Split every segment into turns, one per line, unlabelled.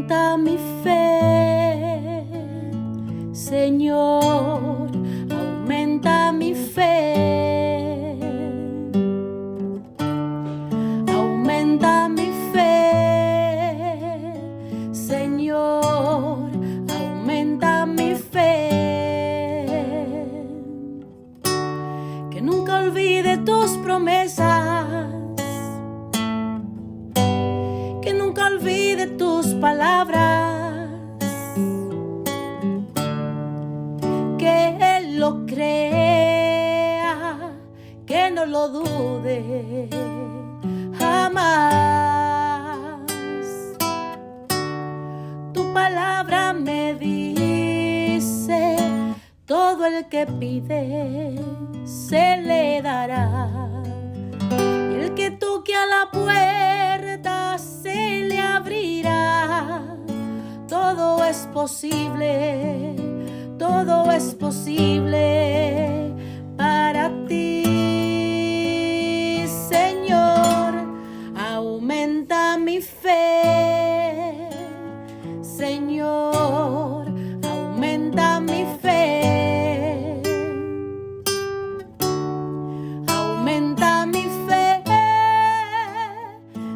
aumenta mi fe, Señor, aumenta mi fe, aumenta mi fe, Señor, aumenta mi fe, que nunca olvide tus promesas, que nunca olvide tus palabras, que Él lo crea, que no lo dude jamás. Tu palabra me dice, todo el que pide se le dará, y el que toque a la puerta se le abrirá. Todo es posible, todo es posible para ti, Señor. Aumenta mi fe, Señor, aumenta mi fe, aumenta mi fe,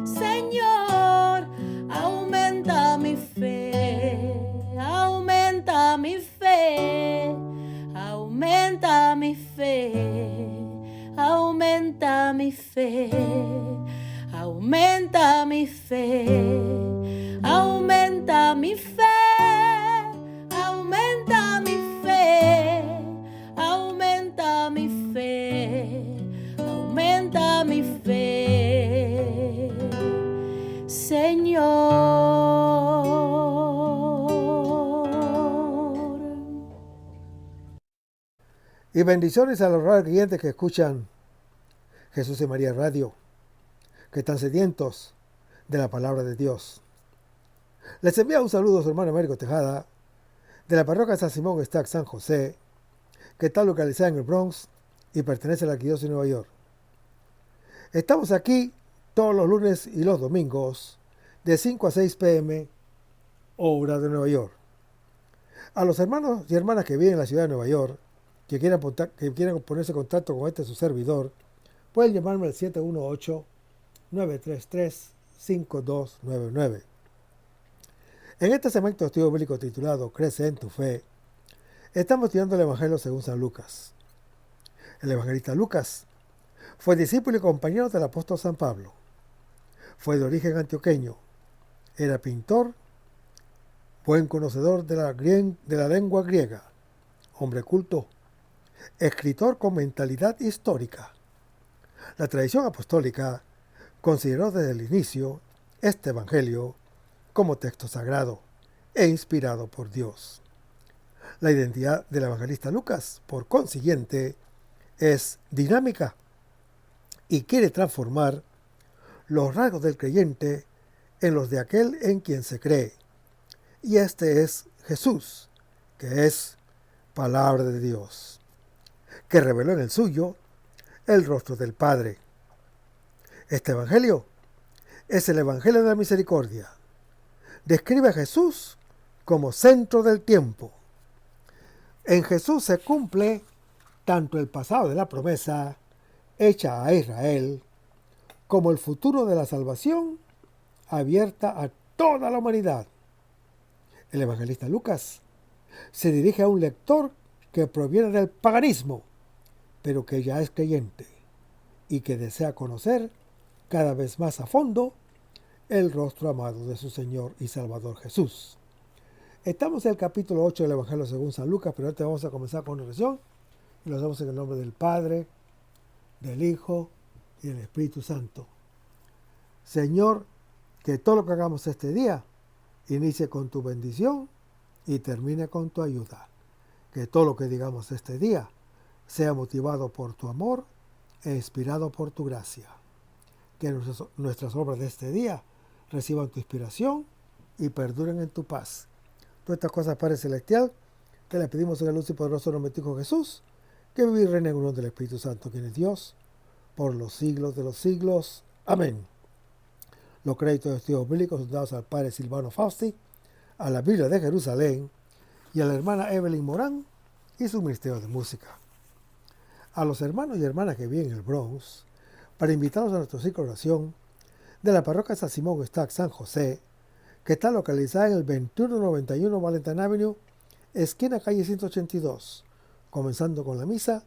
Señor, aumenta mi fe, aumenta mi fe, aumenta mi fe, aumenta mi fe, aumenta mi fe, aumenta mi fe, aumenta mi fe, aumenta mi fe, aumenta mi fe, Señor.
Y bendiciones a los raros clientes que escuchan Jesús y María Radio, que están sedientos de la palabra de Dios. Les envía un saludo a su hermano Américo Tejada, de la parroquia San Simón Stack San José, que está localizada en el Bronx y pertenece a la Arquidiócesis de Nueva York. Estamos aquí todos los lunes y los domingos, de 5 a 6 p.m., hora de Nueva York. A los hermanos y hermanas que viven en la ciudad de Nueva York, que quieran ponerse en contacto con su servidor, pueden llamarme al 718-933-5299. En este segmento de estudio bíblico titulado Crece en tu fe, estamos estudiando el Evangelio según San Lucas. El evangelista Lucas fue discípulo y compañero del apóstol San Pablo. Fue de origen antioqueño. Era pintor, buen conocedor de la lengua griega, hombre culto, escritor con mentalidad histórica. La tradición apostólica consideró desde el inicio este evangelio como texto sagrado e inspirado por Dios. La identidad del evangelista Lucas, por consiguiente, es dinámica y quiere transformar los rasgos del creyente en los de aquel en quien se cree. Y este es Jesús, que es palabra de Dios, que reveló en el suyo el rostro del Padre. Este evangelio es el evangelio de la misericordia. Describe a Jesús como centro del tiempo. En Jesús se cumple tanto el pasado de la promesa hecha a Israel como el futuro de la salvación abierta a toda la humanidad. El evangelista Lucas se dirige a un lector que proviene del paganismo, pero que ya es creyente y que desea conocer cada vez más a fondo el rostro amado de su Señor y Salvador Jesús. Estamos en el capítulo 8 del Evangelio según San Lucas, pero ahora vamos a comenzar con oración y lo hacemos en el nombre del Padre, del Hijo y del Espíritu Santo. Señor, que todo lo que hagamos este día inicie con tu bendición y termine con tu ayuda. Que todo lo que digamos este día sea motivado por tu amor e inspirado por tu gracia. Que nuestras obras de este día reciban tu inspiración y perduren en tu paz. Todas estas cosas, Padre Celestial, te las pedimos en el luz y poderoso nombre de tu Hijo Jesús, que vive y reina en unión del Espíritu Santo, quien es Dios, por los siglos de los siglos. Amén. Los créditos de estudios bíblicos son dados al Padre Silvano Fausti, a la Biblia de Jerusalén y a la hermana Evelyn Morán y su ministerio de música. A los hermanos y hermanas que viven en el Bronx, para invitarlos a nuestro ciclo de oración de la parroquia San Simón Stack San José, que está localizada en el 2191 Valentine Avenue, esquina calle 182, comenzando con la misa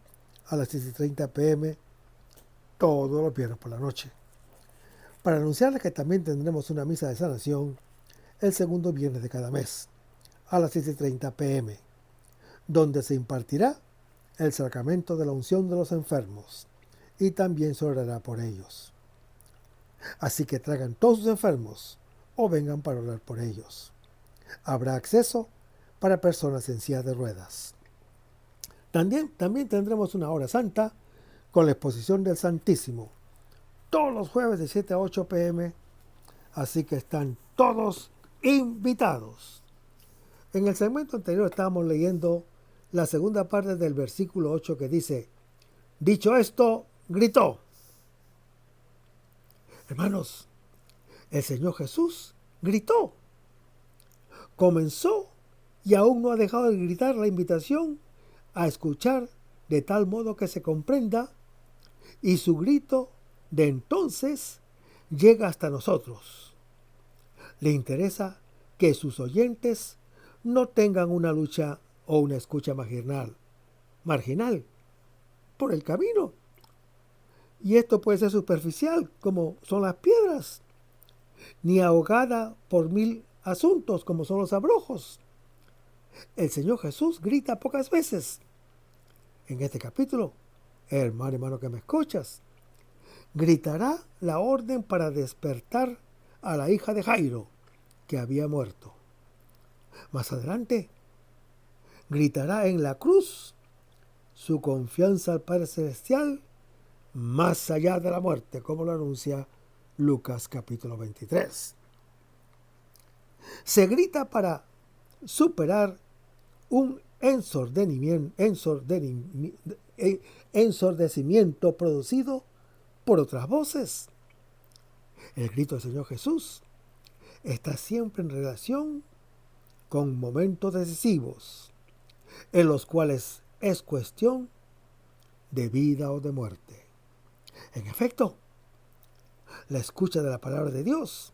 a las 10:30 p.m. todos los viernes por la noche. Para anunciarles que también tendremos una misa de sanación el segundo viernes de cada mes, a las 10:30 p.m., donde se impartirá el sacramento de la unción de los enfermos y también se orará por ellos. Así que traigan todos sus enfermos o vengan para orar por ellos. Habrá acceso para personas en silla de ruedas. También tendremos una hora santa con la exposición del Santísimo, todos los jueves de 7 a 8 p.m., así que están todos invitados. En el segmento anterior estábamos leyendo la segunda parte del versículo 8 que dice, dicho esto, gritó. Hermanos, el Señor Jesús gritó. Comenzó y aún no ha dejado de gritar la invitación a escuchar de tal modo que se comprenda, y su grito de entonces llega hasta nosotros. Le interesa que sus oyentes no tengan una lucha o una escucha marginal por el camino. Y esto puede ser superficial, como son las piedras, ni ahogada por 1000 asuntos, como son los abrojos. El Señor Jesús grita pocas veces. En este capítulo, hermano que me escuchas, gritará la orden para despertar a la hija de Jairo, que había muerto. Más adelante, gritará en la cruz su confianza al Padre Celestial más allá de la muerte, como lo anuncia Lucas capítulo 23. Se grita para superar un ensordecimiento producido por otras voces. El grito del Señor Jesús está siempre en relación con momentos decisivos, en los cuales es cuestión de vida o de muerte. En efecto, la escucha de la palabra de Dios,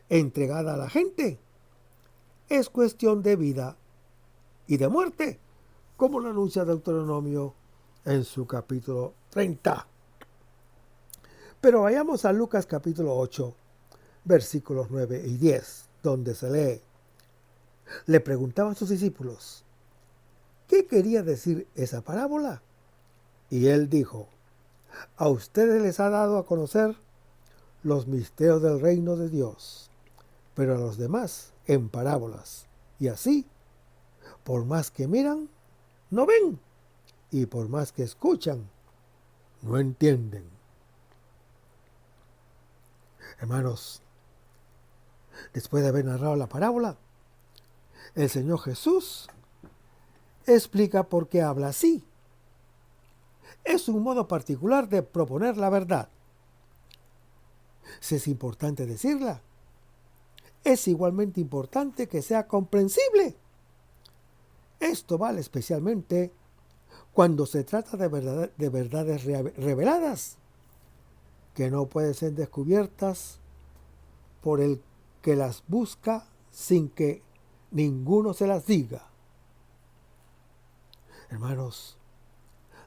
entregada a la gente, es cuestión de vida y de muerte, como lo anuncia Deuteronomio en su capítulo 30. Pero vayamos a Lucas capítulo 8, versículos 9 y 10, donde se lee, le preguntaban a sus discípulos, ¿qué quería decir esa parábola? Y él dijo, a ustedes les ha dado a conocer los misterios del reino de Dios, pero a los demás en parábolas. Y así, por más que miran, no ven, y por más que escuchan, no entienden. Hermanos, después de haber narrado la parábola, el Señor Jesús explica por qué habla así. Es un modo particular de proponer la verdad. Si es importante decirla, es igualmente importante que sea comprensible. Esto vale especialmente cuando se trata de verdades reveladas, que no pueden ser descubiertas por el que las busca sin que ninguno se las diga. Hermanos,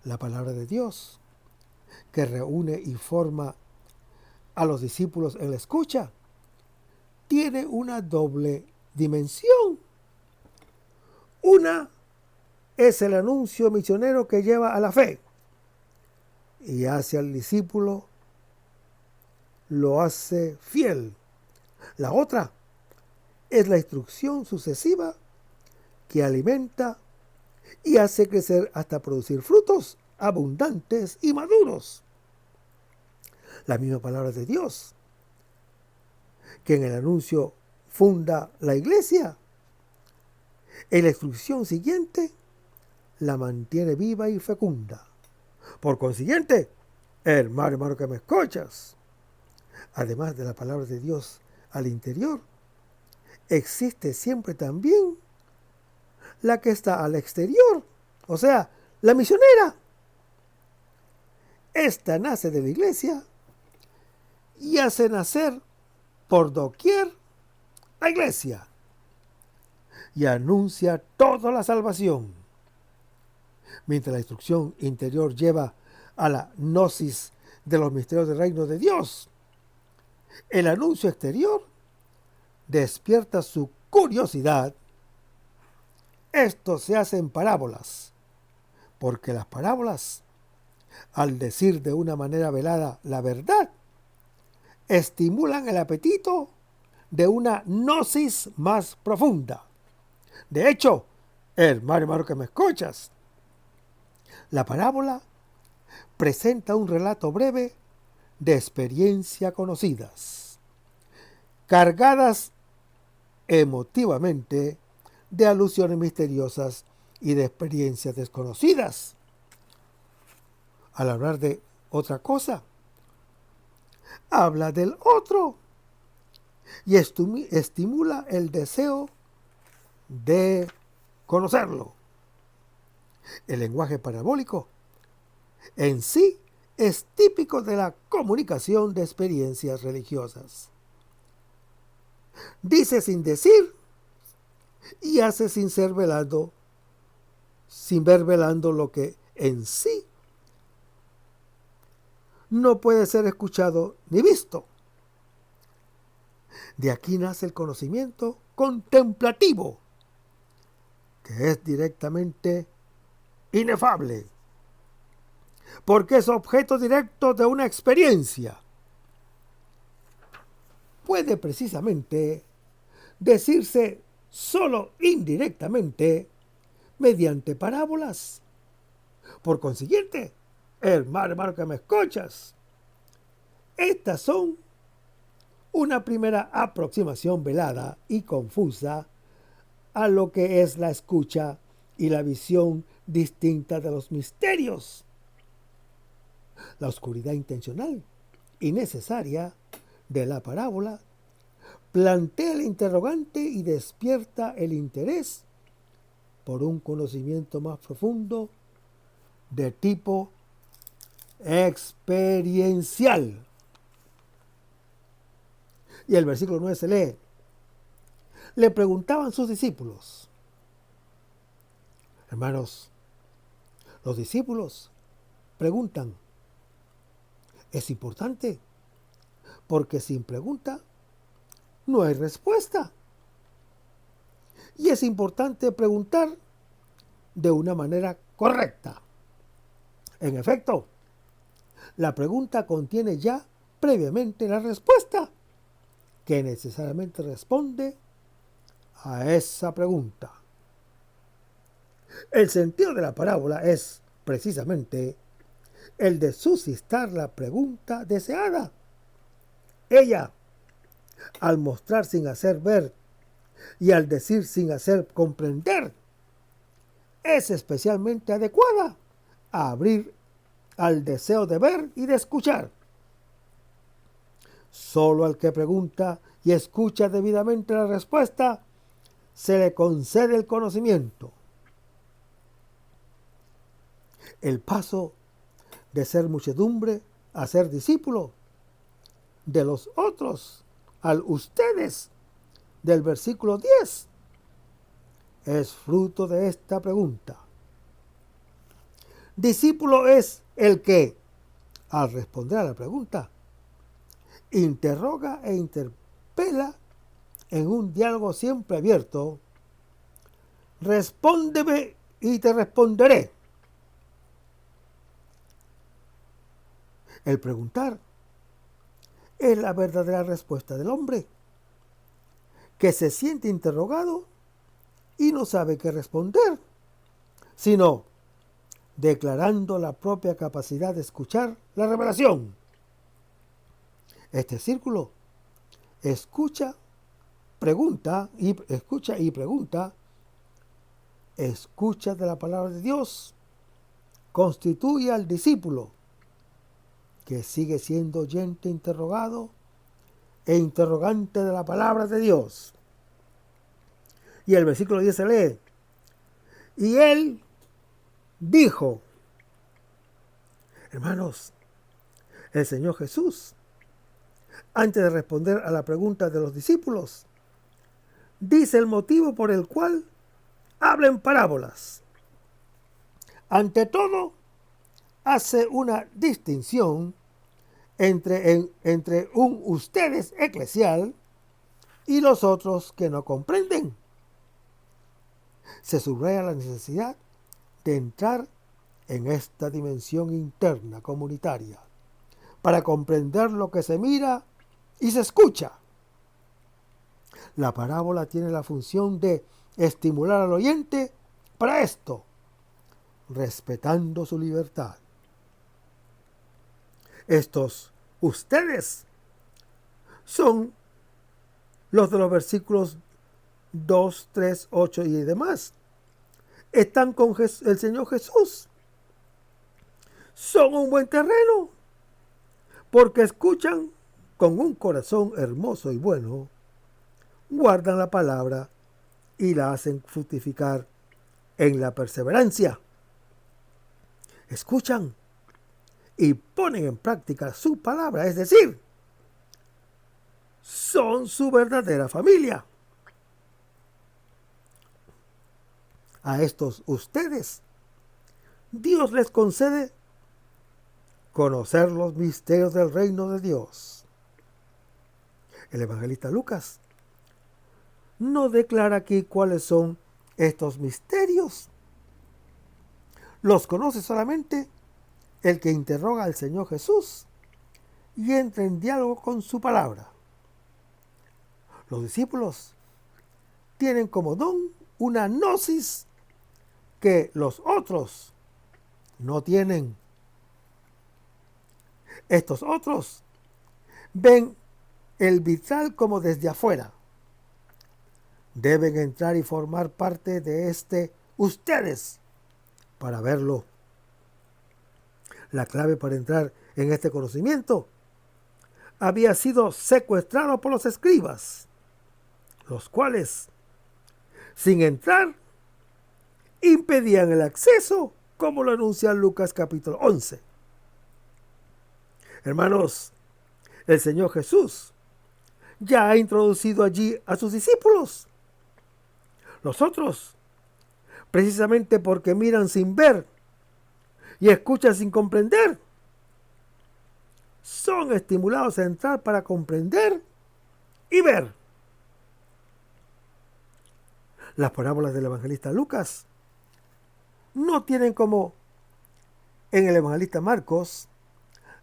la palabra de Dios, que reúne y forma a los discípulos en la escucha, tiene una doble dimensión. Una es el anuncio misionero que lleva a la fe y hace al discípulo, lo hace fiel. La otra es la instrucción sucesiva que alimenta y hace crecer hasta producir frutos abundantes y maduros. La misma palabra de Dios, que en el anuncio funda la iglesia, en la instrucción siguiente la mantiene viva y fecunda. Por consiguiente, hermano que me escuchas, además de la palabra de Dios al interior, existe siempre también la que está al exterior, o sea, la misionera. Esta nace de la iglesia y hace nacer por doquier la iglesia y anuncia toda la salvación, mientras la instrucción interior lleva a la gnosis de los misterios del reino de Dios. El anuncio exterior despierta su curiosidad. Esto se hace en parábolas, porque las parábolas, al decir de una manera velada la verdad, estimulan el apetito de una gnosis más profunda. De hecho, hermano que me escuchas, la parábola presenta un relato breve de experiencias conocidas, cargadas emotivamente de alusiones misteriosas y de experiencias desconocidas. Al hablar de otra cosa, habla del otro y estimula el deseo de conocerlo. El lenguaje parabólico en sí es típico de la comunicación de experiencias religiosas. Dice sin decir y hace sin ver velando lo que en sí no puede ser escuchado ni visto. De aquí nace el conocimiento contemplativo, que es directamente inefable, porque es objeto directo de una experiencia. Puede precisamente decirse solo indirectamente mediante parábolas. Por consiguiente, hermano que me escuchas, estas son una primera aproximación velada y confusa a lo que es la escucha y la visión distinta de los misterios. La oscuridad intencional y necesaria de la parábola plantea el interrogante y despierta el interés por un conocimiento más profundo de tipo experiencial. Y el versículo 9 se lee: le preguntaban sus discípulos. Hermanos, los discípulos preguntan. Es importante, porque sin pregunta no hay respuesta. Y es importante preguntar de una manera correcta. En efecto, la pregunta contiene ya previamente la respuesta, que necesariamente responde a esa pregunta. El sentido de la parábola es precisamente el de suscitar la pregunta deseada. Ella, al mostrar sin hacer ver y al decir sin hacer comprender, es especialmente adecuada a abrir al deseo de ver y de escuchar. Solo al que pregunta y escucha debidamente la respuesta, se le concede el conocimiento. El paso de ser muchedumbre a ser discípulo de los otros al ustedes del versículo 10 es fruto de esta pregunta. Discípulo es el que, al responder a la pregunta, interroga e interpela en un diálogo siempre abierto: respóndeme y te responderé. El preguntar es la verdadera respuesta del hombre, que se siente interrogado y no sabe qué responder, sino declarando la propia capacidad de escuchar la revelación. Este círculo escucha, pregunta y pregunta, escucha de la palabra de Dios, constituye al discípulo, que sigue siendo oyente interrogado e interrogante de la palabra de Dios. Y el versículo 10 se lee: y él dijo. Hermanos, el Señor Jesús, antes de responder a la pregunta de los discípulos, dice el motivo por el cual habla en parábolas. Ante todo, hace una distinción entre un ustedes eclesial y los otros que no comprenden. Se subraya la necesidad de entrar en esta dimensión interna comunitaria para comprender lo que se mira y se escucha. La parábola tiene la función de estimular al oyente para esto, respetando su libertad. Estos ustedes son los de los versículos 2, 3, 8 y demás. Están con el Señor Jesús. Son un buen terreno porque escuchan con un corazón hermoso y bueno, guardan la palabra y la hacen fructificar en la perseverancia. Escuchan y ponen en práctica su palabra, es decir, son su verdadera familia. A estos ustedes, Dios les concede conocer los misterios del reino de Dios. El evangelista Lucas no declara aquí cuáles son estos misterios. Los conoce solamente el que interroga al Señor Jesús y entra en diálogo con su palabra. Los discípulos tienen como don una gnosis que los otros no tienen. Estos otros ven el vitral como desde afuera. Deben entrar y formar parte de ustedes para verlo. La clave para entrar en este conocimiento había sido secuestrado por los escribas, los cuales, sin entrar, impedían el acceso, como lo anuncia Lucas capítulo 11. Hermanos, el Señor Jesús ya ha introducido allí a sus discípulos. Los otros, precisamente porque miran sin ver y escuchan sin comprender, son estimulados a entrar para comprender y ver. Las parábolas del evangelista Lucas no tienen, como en el evangelista Marcos,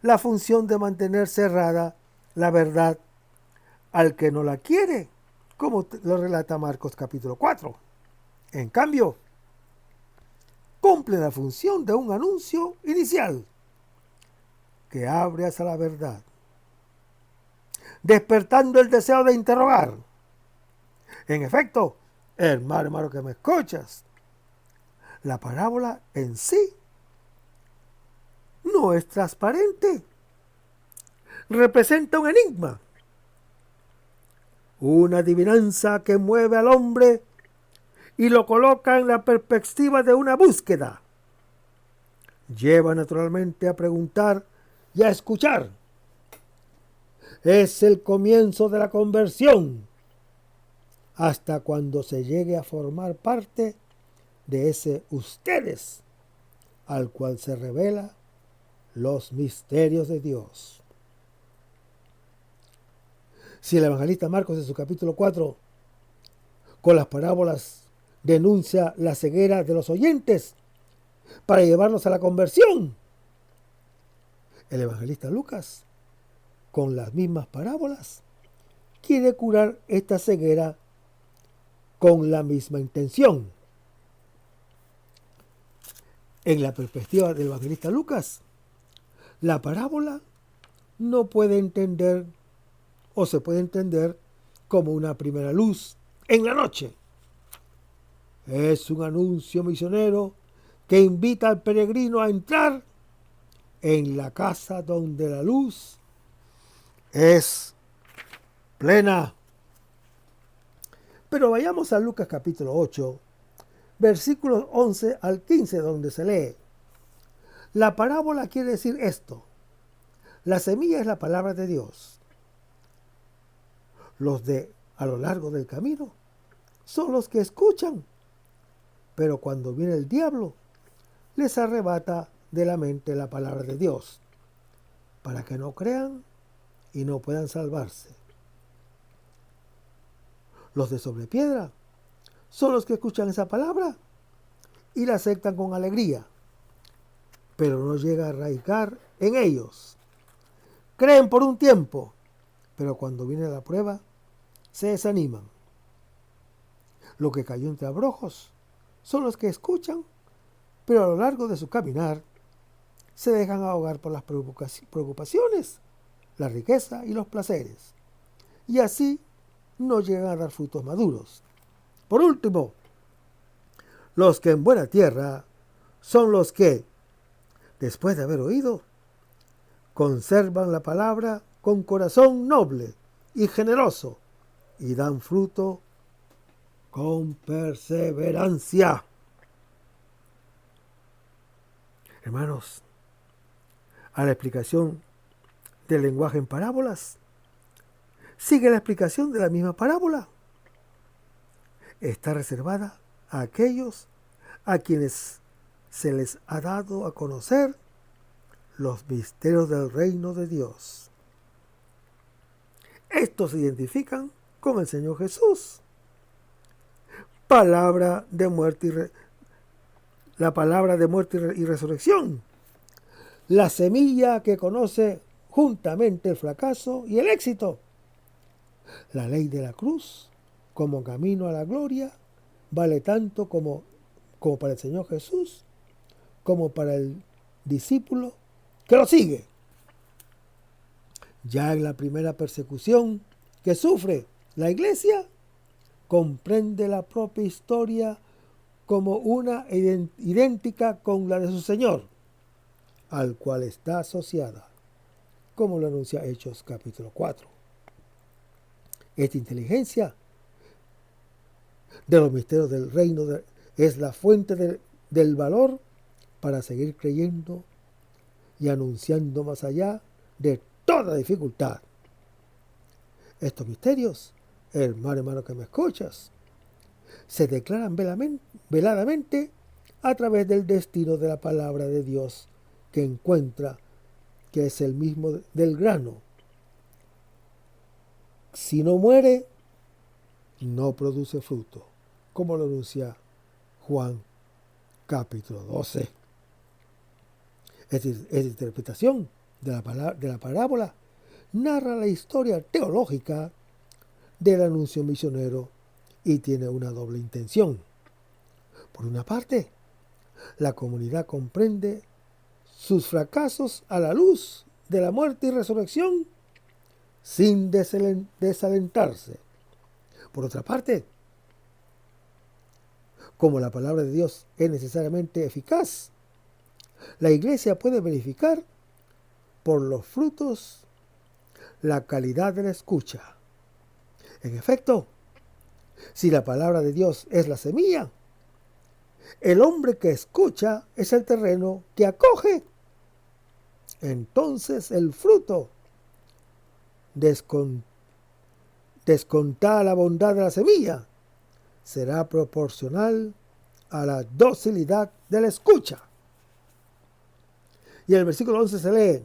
la función de mantener cerrada la verdad al que no la quiere, como lo relata Marcos capítulo 4. En cambio, cumple la función de un anuncio inicial que abre hacia la verdad, despertando el deseo de interrogar. En efecto, hermano que me escuchas, la parábola en sí no es transparente. Representa un enigma, una adivinanza que mueve al hombre y lo coloca en la perspectiva de una búsqueda. Lleva naturalmente a preguntar y a escuchar. Es el comienzo de la conversión, hasta cuando se llegue a formar parte de ese ustedes, al cual se revela los misterios de Dios. Si el evangelista Marcos en su capítulo 4, con las parábolas, denuncia la ceguera de los oyentes para llevarlos a la conversión, el evangelista Lucas, con las mismas parábolas, quiere curar esta ceguera con la misma intención. En la perspectiva del evangelista Lucas, la parábola no puede entender o se puede entender como una primera luz en la noche. Es un anuncio misionero que invita al peregrino a entrar en la casa donde la luz es plena. Pero vayamos a Lucas capítulo 8, versículos 11 al 15, donde se lee: la parábola quiere decir esto: la semilla es la palabra de Dios. Los de a lo largo del camino son los que escuchan, pero cuando viene el diablo, les arrebata de la mente la palabra de Dios, para que no crean y no puedan salvarse. Los de sobre piedra son los que escuchan esa palabra y la aceptan con alegría, pero no llega a arraigar en ellos. Creen por un tiempo, pero cuando viene la prueba, se desaniman. Lo que cayó entre abrojos son los que escuchan, pero a lo largo de su caminar se dejan ahogar por las preocupaciones, la riqueza y los placeres, y así no llegan a dar frutos maduros. Por último, los que en buena tierra son los que, después de haber oído, conservan la palabra con corazón noble y generoso y dan fruto con perseverancia. Hermanos, a la explicación del lenguaje en parábolas, sigue la explicación de la misma parábola. Está reservada a aquellos a quienes se les ha dado a conocer los misterios del reino de Dios. Estos se identifican con el Señor Jesús. Palabra de muerte la palabra de muerte y resurrección. La semilla que conoce juntamente el fracaso y el éxito. La ley de la cruz como camino a la gloria vale tanto como para el Señor Jesús, como para el discípulo que lo sigue. Ya en la primera persecución que sufre la iglesia, comprende la propia historia como una idéntica con la de su Señor, al cual está asociada, como lo anuncia Hechos capítulo 4. Esta inteligencia de los misterios del reino es la fuente del valor para seguir creyendo y anunciando más allá de toda dificultad. Estos misterios, hermano que me escuchas, se declaran veladamente a través del destino de la palabra de Dios que encuentra, que es el mismo del grano. Si no muere, no produce fruto, como lo anuncia Juan capítulo 12. Esta interpretación de la parábola narra la historia teológica del anuncio misionero y tiene una doble intención. Por una parte, la comunidad comprende sus fracasos a la luz de la muerte y resurrección sin desalentarse. Por otra parte, como la palabra de Dios es necesariamente eficaz, la iglesia puede verificar por los frutos la calidad de la escucha. En efecto, si la palabra de Dios es la semilla, el hombre que escucha es el terreno que acoge. Entonces el fruto, descontada la bondad de la semilla, será proporcional a la docilidad de la escucha. Y el versículo 11 se lee: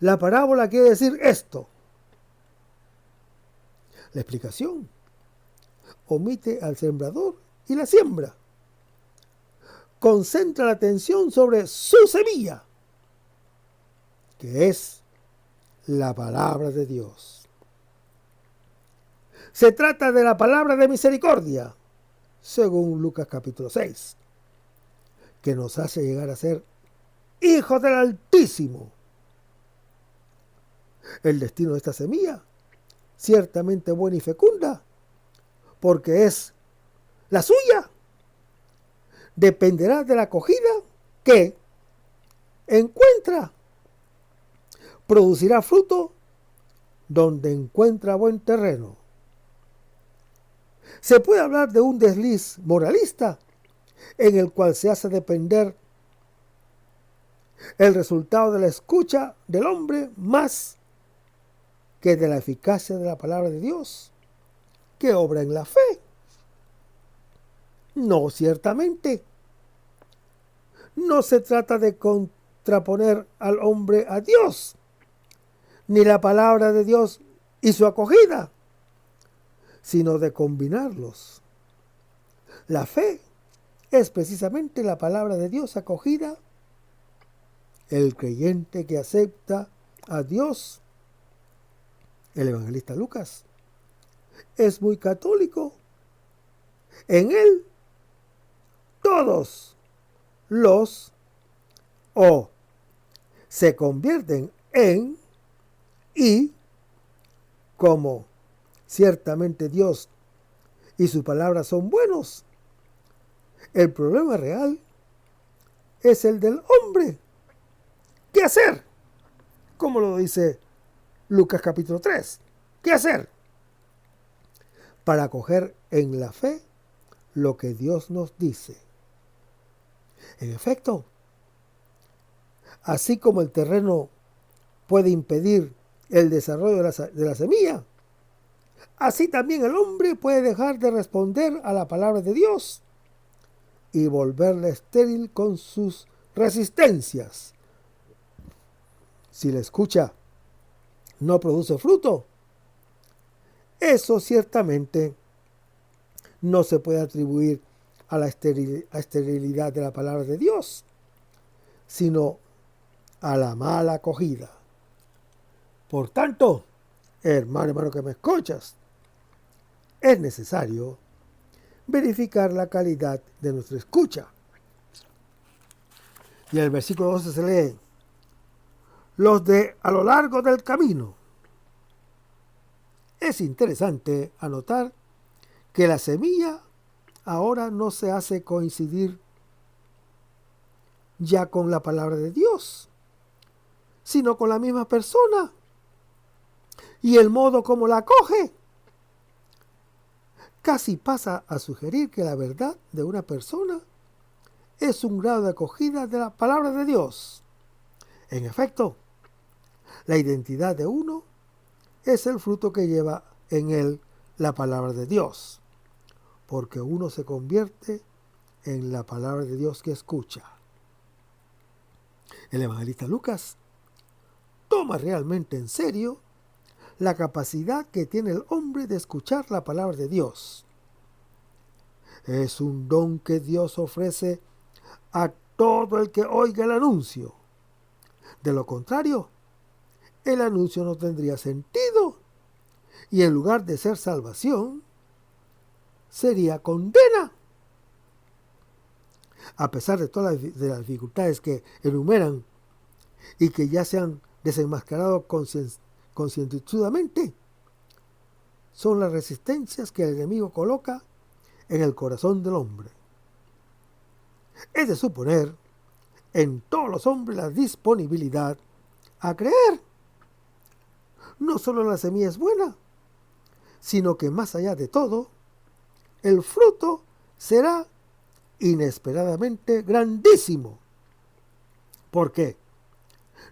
la parábola quiere decir esto. La explicación omite al sembrador y la siembra. Concentra la atención sobre su semilla, que es la palabra de Dios. Se trata de la palabra de misericordia, según Lucas capítulo 6, que nos hace llegar a ser hijos del Altísimo. El destino de esta semilla, ciertamente buena y fecunda, porque es la suya, dependerá de la acogida que encuentra. Producirá fruto donde encuentra buen terreno. Se puede hablar de un desliz moralista en el cual se hace depender el resultado de la escucha del hombre más que de la eficacia de la palabra de Dios, que obra en la fe. No, ciertamente. No se trata de contraponer al hombre a Dios, ni la palabra de Dios y su acogida, sino de combinarlos. La fe es precisamente la palabra de Dios acogida. El creyente que acepta a Dios, el evangelista Lucas, es muy católico. En él, todos los o se convierten en y, como ciertamente Dios y su palabra son buenos, el problema real es el del hombre. ¿Qué hacer? Como lo dice Lucas capítulo 3. ¿Qué hacer? Para acoger en la fe lo que Dios nos dice. En efecto, así como el terreno puede impedir el desarrollo de la semilla, así también el hombre puede dejar de responder a la palabra de Dios y volverla estéril con sus resistencias. Si la escucha no produce fruto, eso ciertamente no se puede atribuir a la esterilidad de la palabra de Dios, sino a la mala acogida. Por tanto, hermano que me escuchas, es necesario verificar la calidad de nuestra escucha. Y en el versículo 12 se lee: los de a lo largo del camino. Es interesante anotar que la semilla ahora no se hace coincidir ya con la palabra de Dios, sino con la misma persona y el modo como la acoge. Casi pasa a sugerir que la verdad de una persona es un grado de acogida de la palabra de Dios. En efecto, la identidad de uno es el fruto que lleva en él la palabra de Dios, porque uno se convierte en la palabra de Dios que escucha. El evangelista Lucas toma realmente en serio la capacidad que tiene el hombre de escuchar la palabra de Dios. Es un don que Dios ofrece a todo el que oiga el anuncio. De lo contrario, el anuncio no tendría sentido y en lugar de ser salvación, sería condena. A pesar de todas las dificultades que enumeran y que ya se han desenmascarado concienzudamente, son las resistencias que el enemigo coloca en el corazón del hombre. Es de suponer en todos los hombres la disponibilidad a creer. No solo la semilla es buena, sino que más allá de todo, el fruto será inesperadamente grandísimo. ¿Por qué?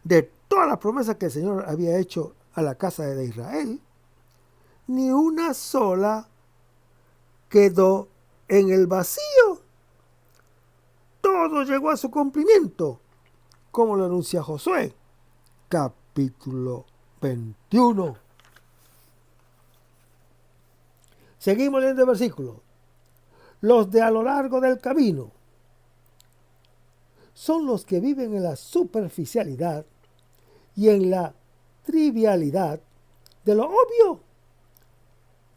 De todas las promesas que el Señor había hecho a la casa de Israel, ni una sola quedó en el vacío. Todo llegó a su cumplimiento, como lo anuncia Josué, capítulo 21. Seguimos leyendo el versículo. Los de a lo largo del camino son los que viven en la superficialidad y en la trivialidad de lo obvio,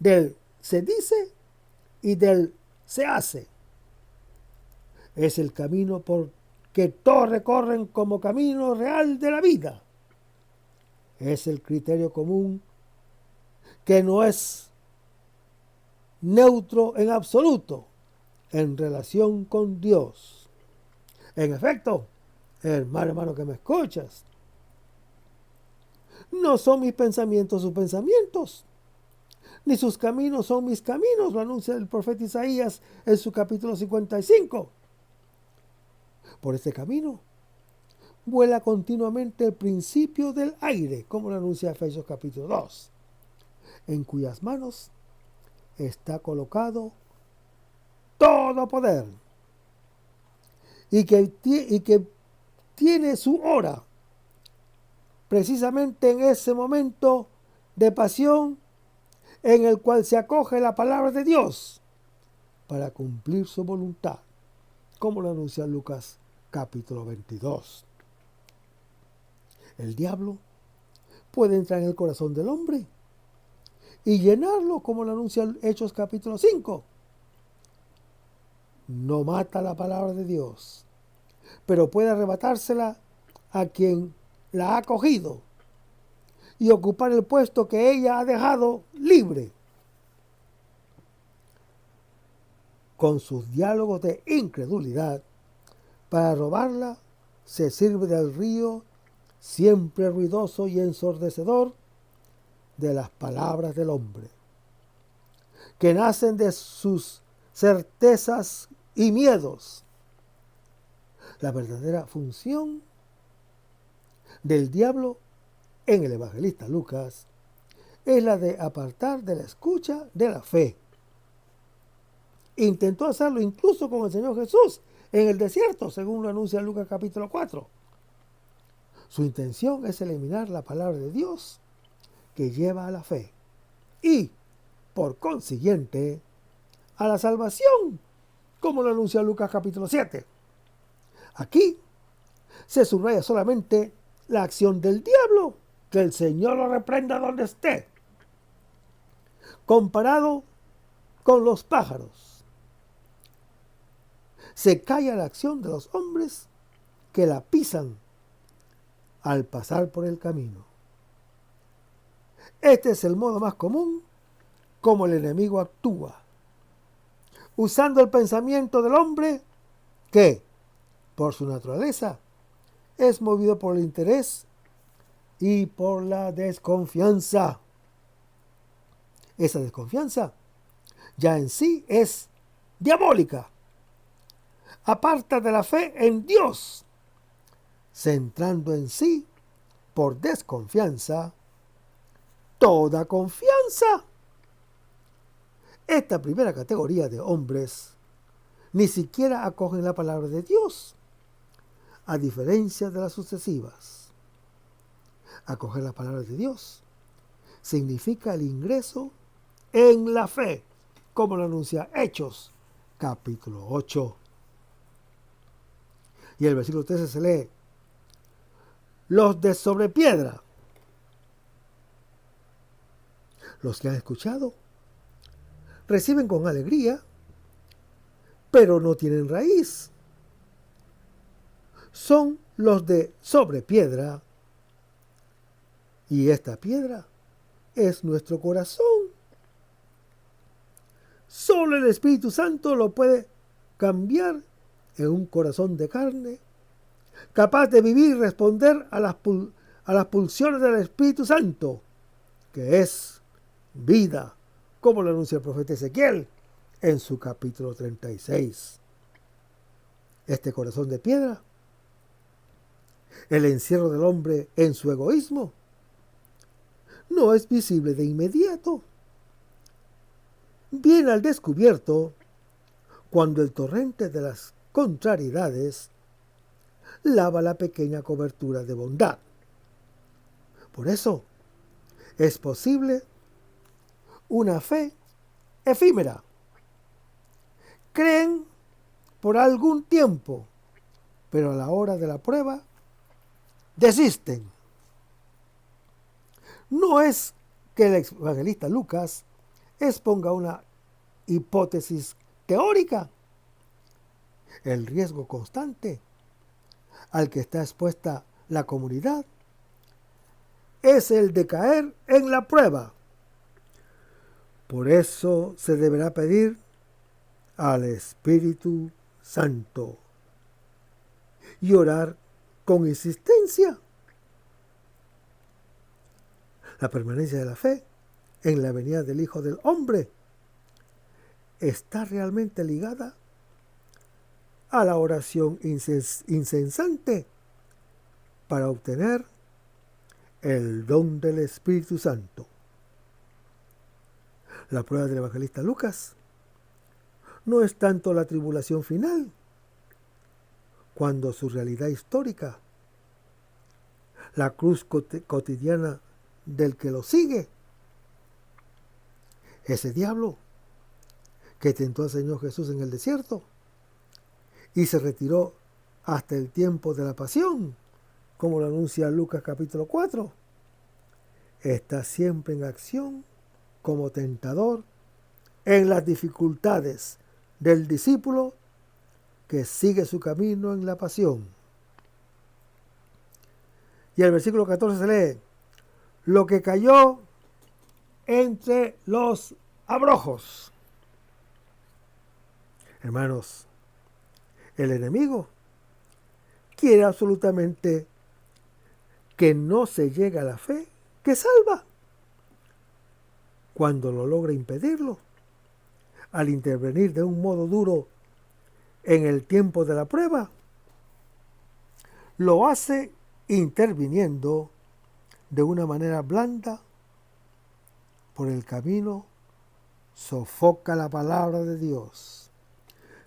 del se dice y del se hace. Es el camino por que todos recorren como camino real de la vida. Es el criterio común que no es neutro en absoluto en relación con Dios. En efecto, hermano que me escuchas, no son mis pensamientos sus pensamientos, ni sus caminos son mis caminos, lo anuncia el profeta Isaías en su capítulo 55. Por este camino vuela continuamente el principio del aire, como lo anuncia Efesios capítulo 2, en cuyas manos está colocado todo poder y que tiene su hora precisamente en ese momento de pasión en el cual se acoge la palabra de Dios para cumplir su voluntad, como lo anuncia Lucas capítulo 22. El diablo puede entrar en el corazón del hombre y llenarlo, como lo anuncia Hechos capítulo 5. No mata la palabra de Dios, pero puede arrebatársela a quien la ha cogido y ocupar el puesto que ella ha dejado libre. Con sus diálogos de incredulidad, para robarla, se sirve del río siempre ruidoso y ensordecedor de las palabras del hombre, que nacen de sus certezas y miedos. La verdadera función del diablo en el evangelista Lucas es la de apartar de la escucha de la fe. Intentó hacerlo incluso con el Señor Jesús en el desierto, según lo anuncia Lucas capítulo 4. Su intención es eliminar la palabra de Dios que lleva a la fe y, por consiguiente, a la salvación, como lo anuncia Lucas capítulo 7. Aquí se subraya solamente la acción del diablo, que el Señor lo reprenda donde esté, comparado con los pájaros. Se calla la acción de los hombres que la pisan al pasar por el camino. Este es el modo más común como el enemigo actúa, usando el pensamiento del hombre que, por su naturaleza, es movido por el interés y por la desconfianza. Esa desconfianza ya en sí es diabólica. Aparta de la fe en Dios, centrando en sí, por desconfianza, toda confianza. Esta primera categoría de hombres ni siquiera acogen la palabra de Dios, a diferencia de las sucesivas. Acoger la palabra de Dios significa el ingreso en la fe, como lo anuncia Hechos, capítulo 8. Y el versículo 13 se lee: los de sobre piedra, los que han escuchado, reciben con alegría, pero no tienen raíz. Son los de sobre piedra, y esta piedra es nuestro corazón. Solo el Espíritu Santo lo puede cambiar en un corazón de carne, capaz de vivir y responder a las pulsiones del Espíritu Santo, que es vida, como lo anuncia el profeta Ezequiel en su capítulo 36. Este corazón de piedra, el encierro del hombre en su egoísmo, no es visible de inmediato. Viene al descubierto cuando el torrente de las contrariedades lava la pequeña cobertura de bondad. Por eso es posible una fe efímera. Creen por algún tiempo, pero a la hora de la prueba desisten. No es que el evangelista Lucas exponga una hipótesis teórica. El riesgo constante al que está expuesta la comunidad es el de caer en la prueba. Por eso se deberá pedir al Espíritu Santo y orar con insistencia. La permanencia de la fe en la venida del Hijo del Hombre está realmente ligada a la oración incesante para obtener el don del Espíritu Santo. La prueba del evangelista Lucas no es tanto la tribulación final, cuando su realidad histórica, la cruz cotidiana del que lo sigue, ese diablo que tentó al Señor Jesús en el desierto y se retiró hasta el tiempo de la pasión, como lo anuncia Lucas capítulo 4, está siempre en acción como tentador en las dificultades del discípulo que sigue su camino en la pasión. Y el versículo 14 se lee: lo que cayó entre los abrojos. Hermanos, el enemigo quiere absolutamente que no se llegue a la fe que salva. Cuando lo logra impedirlo, al intervenir de un modo duro en el tiempo de la prueba, lo hace interviniendo de una manera blanda por el camino, sofoca la palabra de Dios,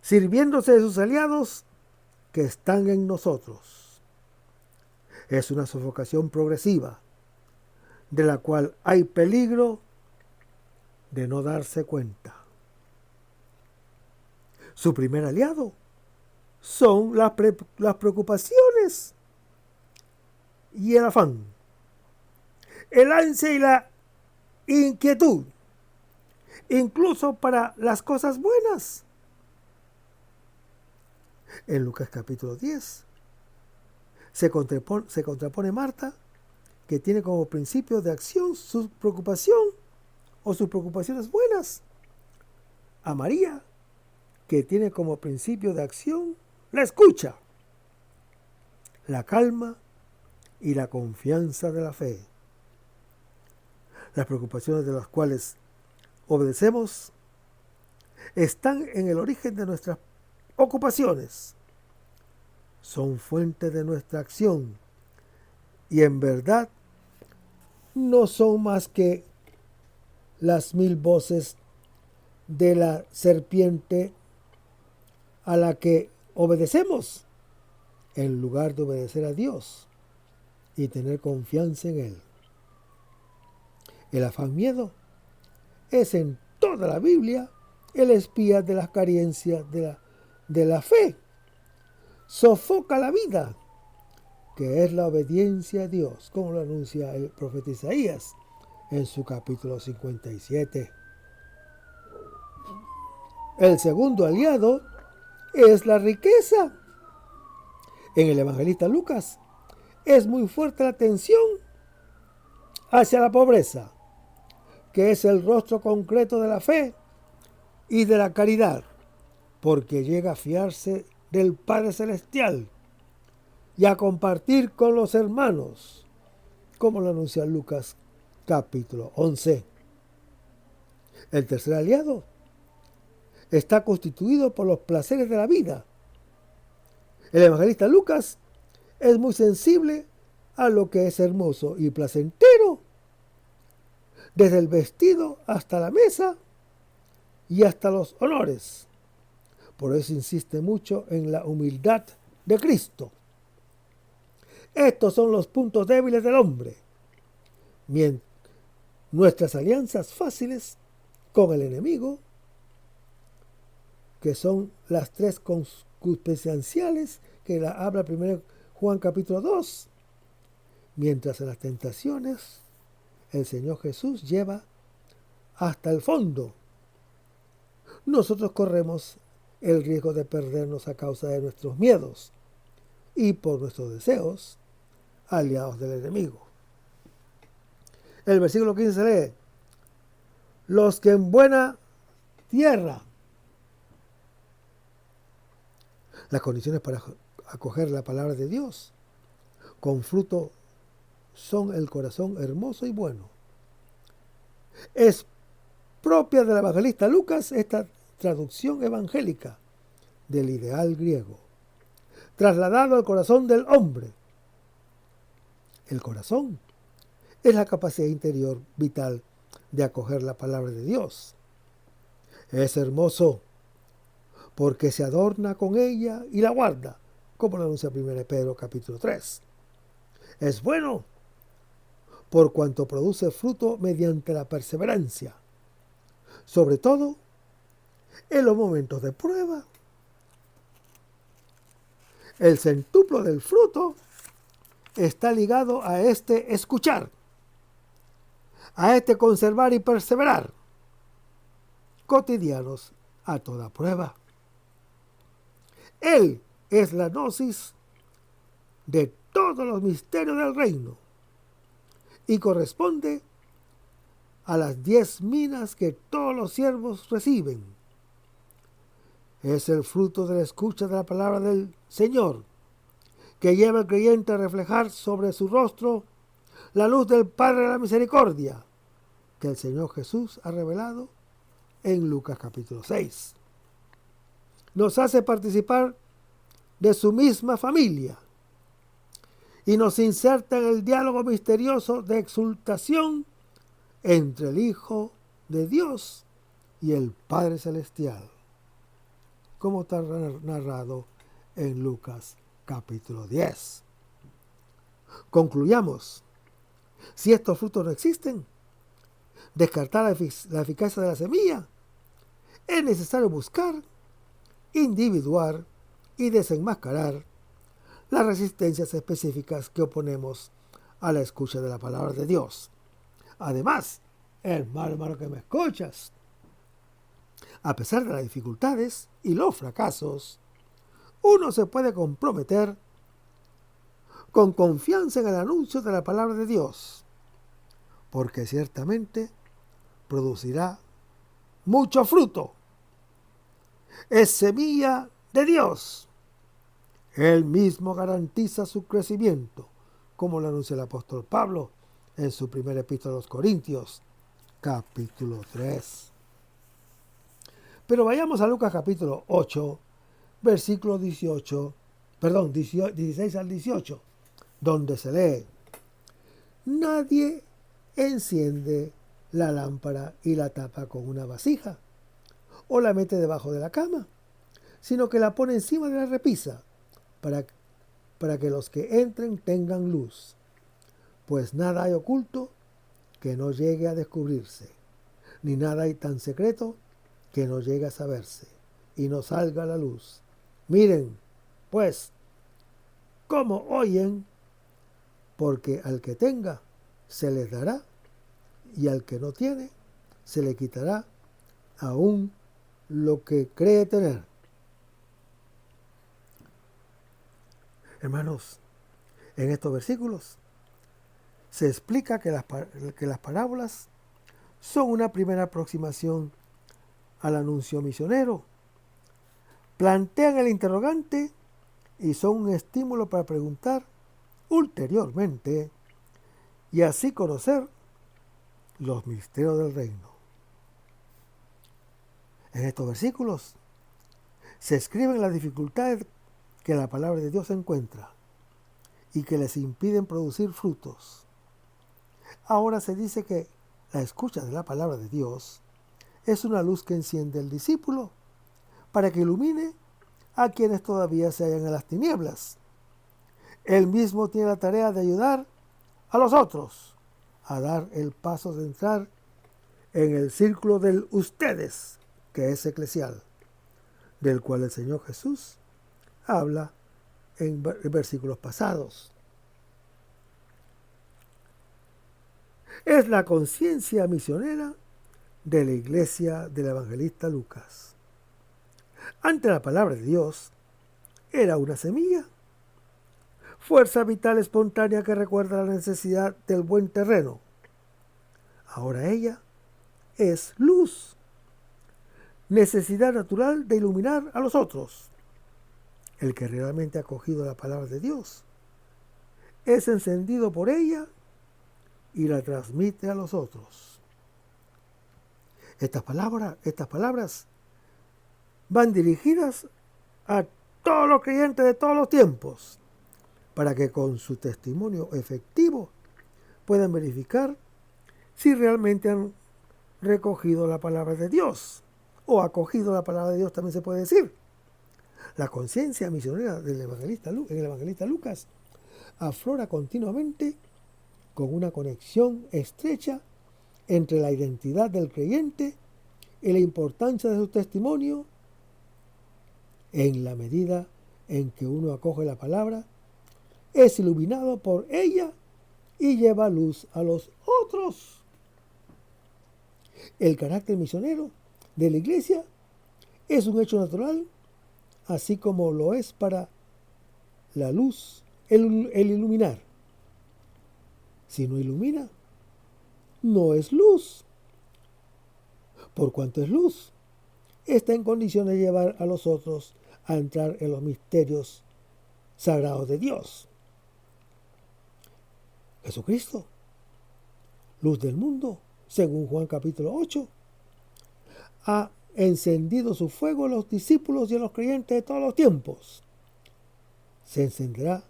sirviéndose de sus aliados que están en nosotros. Es una sofocación progresiva, de la cual hay peligro de no darse cuenta. Su primer aliado son las preocupaciones y el afán, el ansia y la inquietud, incluso para las cosas buenas. En Lucas capítulo 10 se contrapone Marta, que tiene como principio de acción su preocupación o sus preocupaciones buenas, a María, que tiene como principio de acción la escucha, la calma y la confianza de la fe. Las preocupaciones de las cuales obedecemos están en el origen de nuestras ocupaciones, son fuente de nuestra acción y en verdad no son más que las 1000 voces de la serpiente a la que obedecemos en lugar de obedecer a Dios y tener confianza en Él. El afán-miedo es en toda la Biblia el espía de las carencias de la fe. Sofoca la vida, que es la obediencia a Dios, como lo anuncia el profeta Isaías en su capítulo 57. El segundo aliado es la riqueza. En el evangelista Lucas es muy fuerte la tensión hacia la pobreza, que es el rostro concreto de la fe y de la caridad, porque llega a fiarse del Padre Celestial y a compartir con los hermanos, como lo anuncia Lucas capítulo 11. El tercer aliado está constituido por los placeres de la vida. El evangelista Lucas es muy sensible a lo que es hermoso y placentero, desde el vestido hasta la mesa y hasta los honores. Por eso insiste mucho en la humildad de Cristo. Estos son los puntos débiles del hombre. Nuestras alianzas fáciles con el enemigo, que son las 3 concupiscenciales que la habla 1 Juan capítulo 2, mientras en las tentaciones el Señor Jesús lleva hasta el fondo. Nosotros corremos el riesgo de perdernos a causa de nuestros miedos y por nuestros deseos, aliados del enemigo. El versículo 15 lee: los que en buena tierra. Las condiciones para acoger la palabra de Dios con fruto son el corazón hermoso y bueno. Es propia del evangelista Lucas esta traducción evangélica del ideal griego, trasladado al corazón del hombre. El corazón es la capacidad interior vital de acoger la palabra de Dios. Es hermoso porque se adorna con ella y la guarda, como lo anuncia 1 Pedro capítulo 3. Es bueno por cuanto produce fruto mediante la perseverancia, sobre todo en los momentos de prueba. El centuplo del fruto está ligado a este escuchar, a este conservar y perseverar, cotidianos a toda prueba. Él es la gnosis de todos los misterios del reino y corresponde a las 10 minas que todos los siervos reciben. Es el fruto de la escucha de la palabra del Señor, que lleva al creyente a reflejar sobre su rostro la luz del Padre de la Misericordia, que el Señor Jesús ha revelado en Lucas capítulo 6. Nos hace participar de su misma familia y nos inserta en el diálogo misterioso de exultación entre el Hijo de Dios y el Padre Celestial, como está narrado en Lucas capítulo 10. Concluyamos. Si estos frutos no existen, descartar la eficacia de la semilla, es necesario buscar, individuar y desenmascarar las resistencias específicas que oponemos a la escucha de la palabra de Dios. Además, hermano que me escuchas, a pesar de las dificultades y los fracasos, uno se puede comprometer con confianza en el anuncio de la palabra de Dios, porque ciertamente producirá mucho fruto. Es semilla de Dios. Él mismo garantiza su crecimiento, como lo anuncia el apóstol Pablo en su primera epístola a los Corintios, capítulo 3. Pero vayamos a Lucas capítulo 8, versículo 16 al 18, donde se lee: nadie enciende la lámpara y la tapa con una vasija, o la mete debajo de la cama, sino que la pone encima de la repisa, para que los que entren tengan luz. Pues nada hay oculto que no llegue a descubrirse, ni nada hay tan secreto que no llegue a saberse y no salga a la luz. Miren, pues, cómo oyen, porque al que tenga se les dará, y al que no tiene se le quitará aún lo que cree tener. Hermanos, en estos versículos se explica que las parábolas son una primera aproximación al anuncio misionero. Plantean el interrogante y son un estímulo para preguntar ulteriormente y así conocer los misterios del reino. En estos versículos se escriben las dificultades que la palabra de Dios encuentra y que les impiden producir frutos. Ahora se dice que la escucha de la palabra de Dios es una luz que enciende al discípulo para que ilumine a quienes todavía se hallan en las tinieblas. Él mismo tiene la tarea de ayudar a los otros a dar el paso de entrar en el círculo del ustedes, que es eclesial, del cual el Señor Jesús habla en versículos pasados. Es la conciencia misionera de la iglesia del evangelista Lucas. Ante la palabra de Dios, era una semilla, fuerza vital espontánea que recuerda la necesidad del buen terreno. Ahora ella es luz, necesidad natural de iluminar a los otros. El que realmente ha acogido la palabra de Dios es encendido por ella y la transmite a los otros. Estas palabras van dirigidas a todos los creyentes de todos los tiempos, para que con su testimonio efectivo puedan verificar si realmente han recogido la palabra de Dios, o acogido la palabra de Dios también se puede decir. La conciencia misionera en el evangelista Lucas aflora continuamente con una conexión estrecha entre la identidad del creyente y la importancia de su testimonio. En la medida en que uno acoge la palabra, es iluminado por ella y lleva luz a los otros. El carácter misionero de la iglesia es un hecho natural, así como lo es para la luz el iluminar. Si no ilumina, no es luz. Por cuanto es luz, está en condiciones de llevar a los otros a entrar en los misterios sagrados de Dios. Jesucristo, luz del mundo, según Juan capítulo 8, ha encendido su fuego en los discípulos y en los creyentes de todos los tiempos. Se encenderá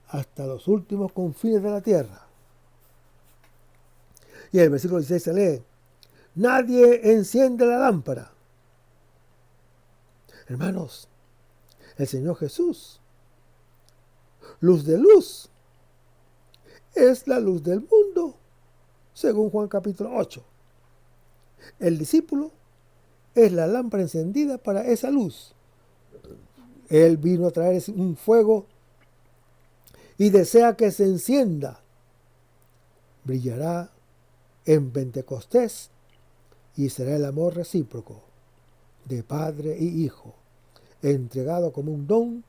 hasta los últimos confines de la tierra. Y en el versículo 16 se lee: nadie enciende la lámpara. Hermanos, el Señor Jesús, luz de luz, es la luz del mundo, según Juan capítulo 8. El discípulo es la lámpara encendida para esa luz. Él vino a traer un fuego y desea que se encienda. Brillará en Pentecostés y será el amor recíproco de padre y hijo, entregado como un don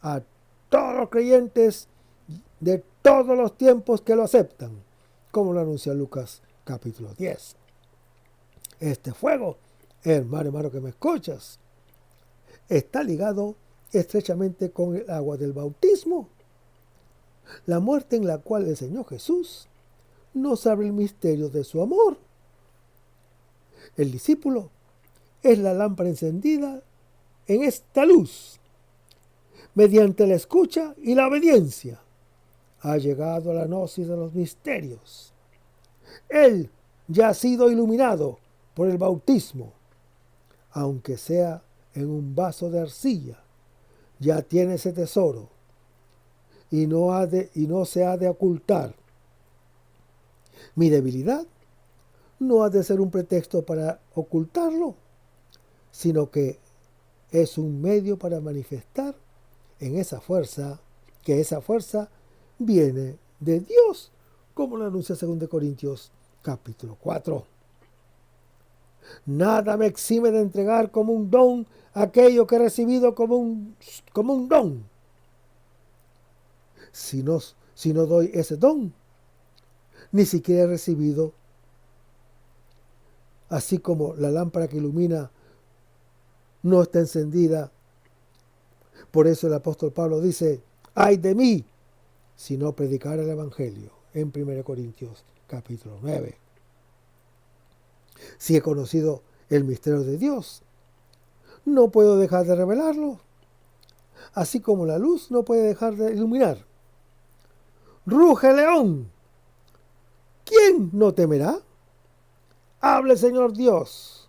a todos los creyentes de todos los tiempos que lo aceptan, como lo anuncia Lucas capítulo 10. Este fuego, hermano que me escuchas, está ligado estrechamente con el agua del bautismo, la muerte en la cual el Señor Jesús nos abre el misterio de su amor. El discípulo es la lámpara encendida en esta luz. Mediante la escucha y la obediencia ha llegado a la gnosis de los misterios. Él ya ha sido iluminado por el bautismo, aunque sea en un vaso de arcilla. Ya tiene ese tesoro y no se ha de ocultar. Mi debilidad no ha de ser un pretexto para ocultarlo, sino que es un medio para manifestar en esa fuerza, que esa fuerza viene de Dios, como lo anuncia 2 Corintios capítulo 4. Nada me exime de entregar como un don aquello que he recibido como un don. Si no doy ese don, ni siquiera he recibido, así como la lámpara que ilumina no está encendida. Por eso el apóstol Pablo dice: ay de mí si no predicara el evangelio, en 1 Corintios capítulo 9. Si he conocido el misterio de Dios, no puedo dejar de revelarlo, así como la luz no puede dejar de iluminar. Ruge león, ¿quién no temerá? Hable Señor Dios,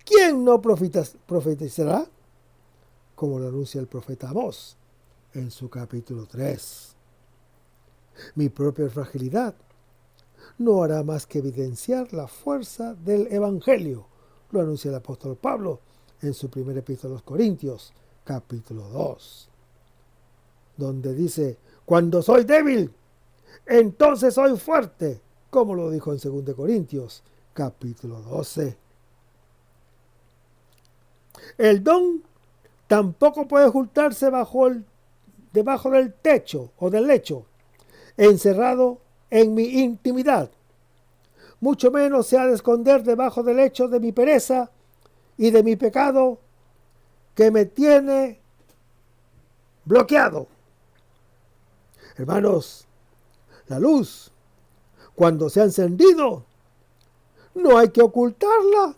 ¿quién no profetizará? Como lo anuncia el profeta Amós en su capítulo 3. Mi propia fragilidad no hará más que evidenciar la fuerza del evangelio, lo anuncia el apóstol Pablo en su primera epístola a los Corintios, capítulo 2, donde dice: cuando soy débil, entonces soy fuerte, como lo dijo en 2 Corintios, capítulo 12. El don tampoco puede ocultarse debajo del techo o del lecho, encerrado en mi intimidad. Mucho menos se ha de esconder debajo del lecho de mi pereza y de mi pecado que me tiene bloqueado. Hermanos, la luz, cuando se ha encendido, no hay que ocultarla,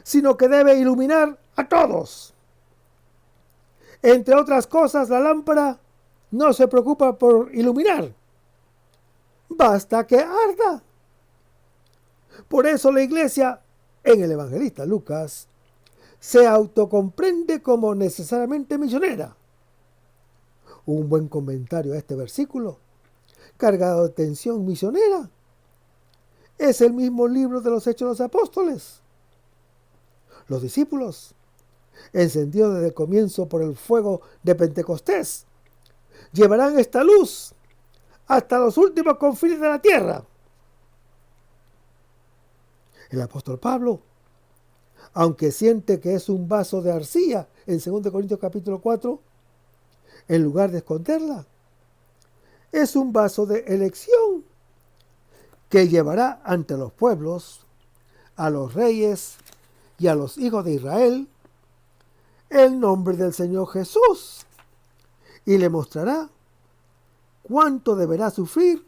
sino que debe iluminar a todos. Entre otras cosas, la lámpara no se preocupa por iluminar, basta que arda. Por eso la iglesia, en el evangelista Lucas, se autocomprende como necesariamente misionera. Un buen comentario a este versículo, cargado de tensión misionera, es el mismo libro de los Hechos de los Apóstoles. Los discípulos, encendidos desde el comienzo por el fuego de Pentecostés, llevarán esta luz hasta los últimos confines de la tierra. El apóstol Pablo, aunque siente que es un vaso de arcilla en 2 Corintios capítulo 4, en lugar de esconderla, es un vaso de elección que llevará ante los pueblos, a los reyes y a los hijos de Israel el nombre del Señor Jesús y le mostrará cuánto deberá sufrir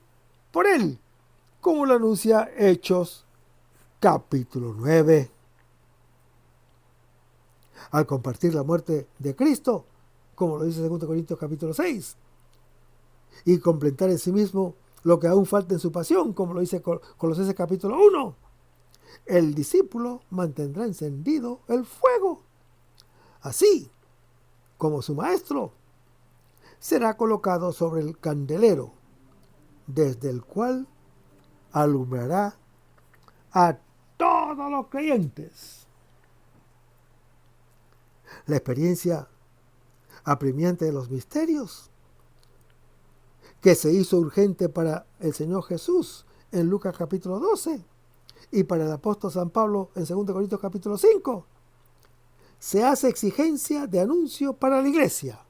por él, como lo anuncia Hechos capítulo 9. Al compartir la muerte de Cristo, como lo dice 2 Corintios capítulo 6, y completar en sí mismo lo que aún falta en su pasión, como lo dice Colosenses capítulo 1, el discípulo mantendrá encendido el fuego, así como su maestro será colocado sobre el candelero, desde el cual alumbrará a todos los creyentes. La experiencia apremiante de los misterios que se hizo urgente para el Señor Jesús en Lucas capítulo 12 y para el apóstol San Pablo en 2 Corintios capítulo 5, se hace exigencia de anuncio para la iglesia.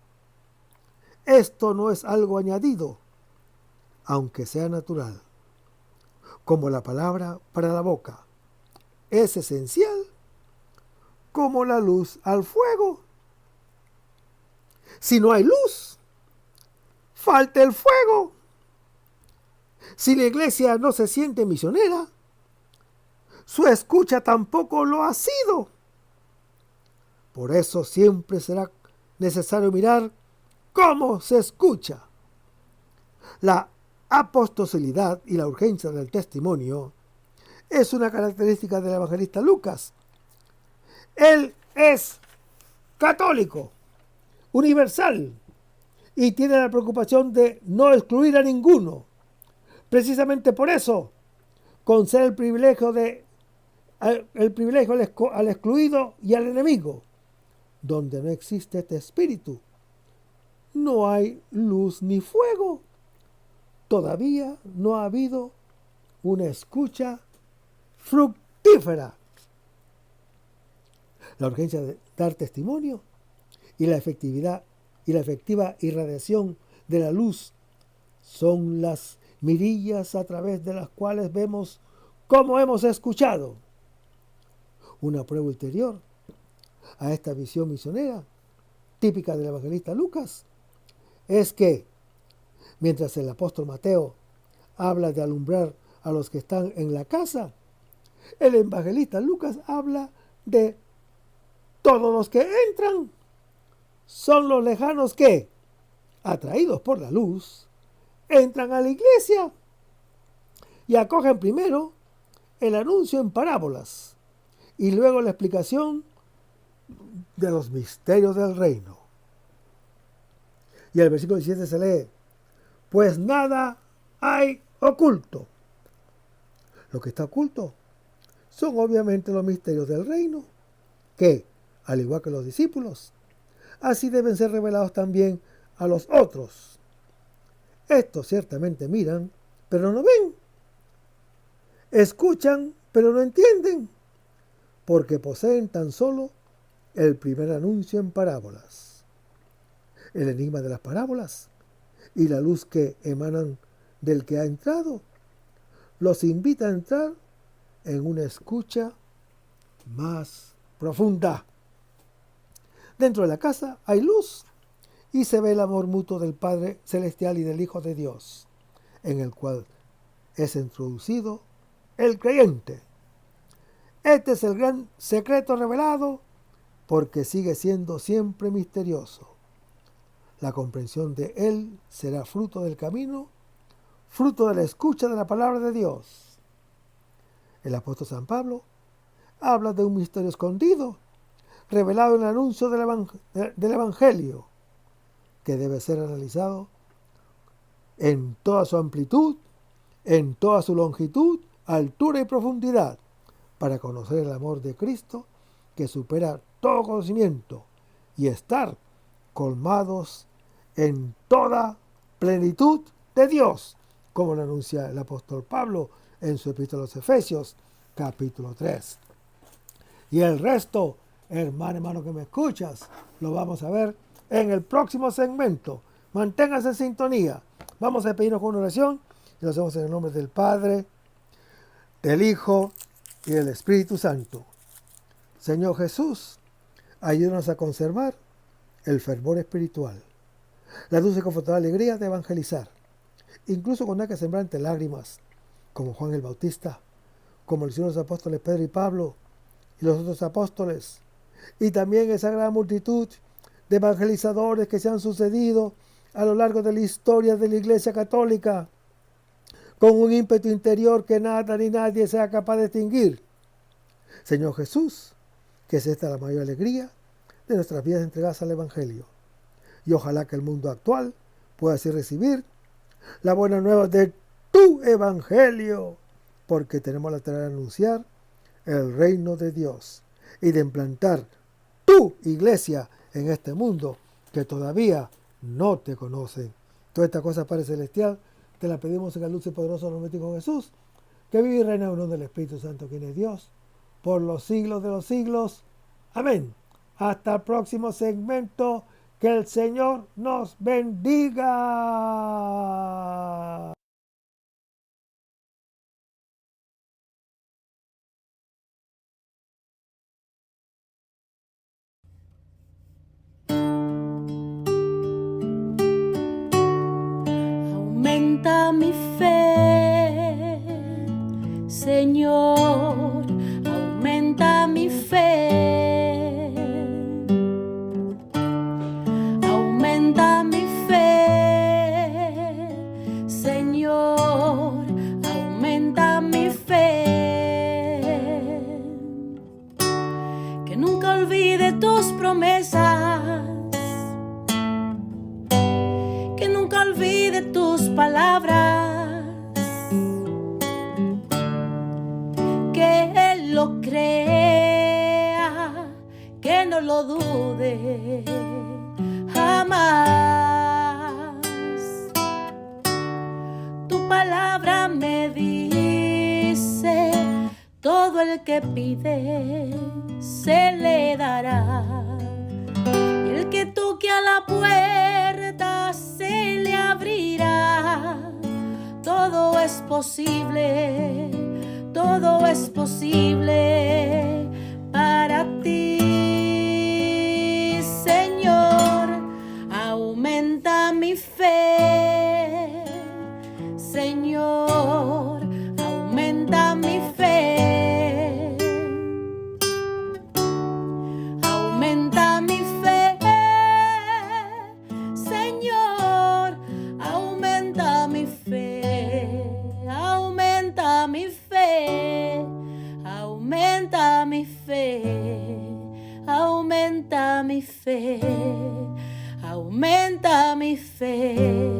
Esto no es algo añadido, aunque sea natural, como la palabra para la boca. Es esencial como la luz al fuego. Si no hay luz, falta el fuego. Si la iglesia no se siente misionera, su escucha tampoco lo ha sido. Por eso siempre será necesario mirar cómo se escucha. La apostosilidad y la urgencia del testimonio es una característica del evangelista Lucas. Él es católico, universal, y tiene la preocupación de no excluir a ninguno. Precisamente por eso, concede el privilegio al excluido y al enemigo. Donde no existe este espíritu, no hay luz ni fuego. Todavía no ha habido una escucha fructífera. La urgencia de dar testimonio y la efectiva irradiación de la luz son las mirillas a través de las cuales vemos cómo hemos escuchado. Una prueba ulterior a esta visión misionera, típica del evangelista Lucas, es que, mientras el apóstol Mateo habla de alumbrar a los que están en la casa, el evangelista Lucas habla de todos los que entran. Son los lejanos que, atraídos por la luz, entran a la iglesia y acogen primero el anuncio en parábolas y luego la explicación de los misterios del reino. Y el versículo 17 se lee: pues nada hay oculto. Lo que está oculto son obviamente los misterios del reino, que, al igual que los discípulos, así deben ser revelados también a los otros. Estos ciertamente miran, pero no ven. Escuchan, pero no entienden, porque poseen tan solo el primer anuncio en parábolas. El enigma de las parábolas y la luz que emanan del que ha entrado los invita a entrar en una escucha más profunda. Dentro de la casa hay luz y se ve el amor mutuo del Padre Celestial y del Hijo de Dios, en el cual es introducido el creyente. Este es el gran secreto revelado porque sigue siendo siempre misterioso. La comprensión de él será fruto del camino, fruto de la escucha de la palabra de Dios. El apóstol San Pablo habla de un misterio escondido, revelado en el anuncio del Evangelio, que debe ser analizado en toda su amplitud, en toda su longitud, altura y profundidad, para conocer el amor de Cristo que supera todo conocimiento y estar colmados en toda plenitud de Dios, como lo anuncia el apóstol Pablo en su epístola a los Efesios, capítulo 3. Y el resto, hermano que me escuchas, lo vamos a ver en el próximo segmento. Manténgase en sintonía. Vamos a pedirnos con una oración y lo hacemos en el nombre del Padre, del Hijo y del Espíritu Santo. Señor Jesús, ayúdanos a conservar el fervor espiritual, la dulce y confortable alegría de evangelizar, incluso cuando hay que sembrar entre lágrimas, como Juan el Bautista, como lo hicieron los apóstoles Pedro y Pablo y los otros apóstoles, y también esa gran multitud de evangelizadores que se han sucedido a lo largo de la historia de la Iglesia Católica, con un ímpetu interior que nada ni nadie sea capaz de extinguir. Señor Jesús, que es esta la mayor alegría de nuestras vidas entregadas al Evangelio. Y ojalá que el mundo actual pueda así recibir la buena nueva de tu Evangelio, porque tenemos la tarea de anunciar el reino de Dios y de implantar tu iglesia en este mundo que todavía no te conoce. Toda esta cosa, Padre Celestial, te la pedimos en el dulce y poderoso nombre de Jesús, que vive y reina en uno del Espíritu Santo, quien es Dios, por los siglos de los siglos. Amén. Hasta el próximo segmento. Que el Señor nos bendiga.
Aumenta mi fe, Señor, aumenta mi fe. Aumenta mi fe, Señor, aumenta mi fe. Que nunca olvide tus promesas, que nunca olvide tus palabras, que Él lo crea, que no lo dude jamás. Tu palabra me dice, todo el que pide se le dará, y el que toque a la puerta se le abrirá. Todo es posible, todo es posible para ti, Señor. Aumenta mi fe, Señor, aumenta mi fe. Aumenta mi fe, Señor, aumenta mi fe. Aumenta mi fe, aumenta mi fe, aumenta mi fe, aumenta mi fe.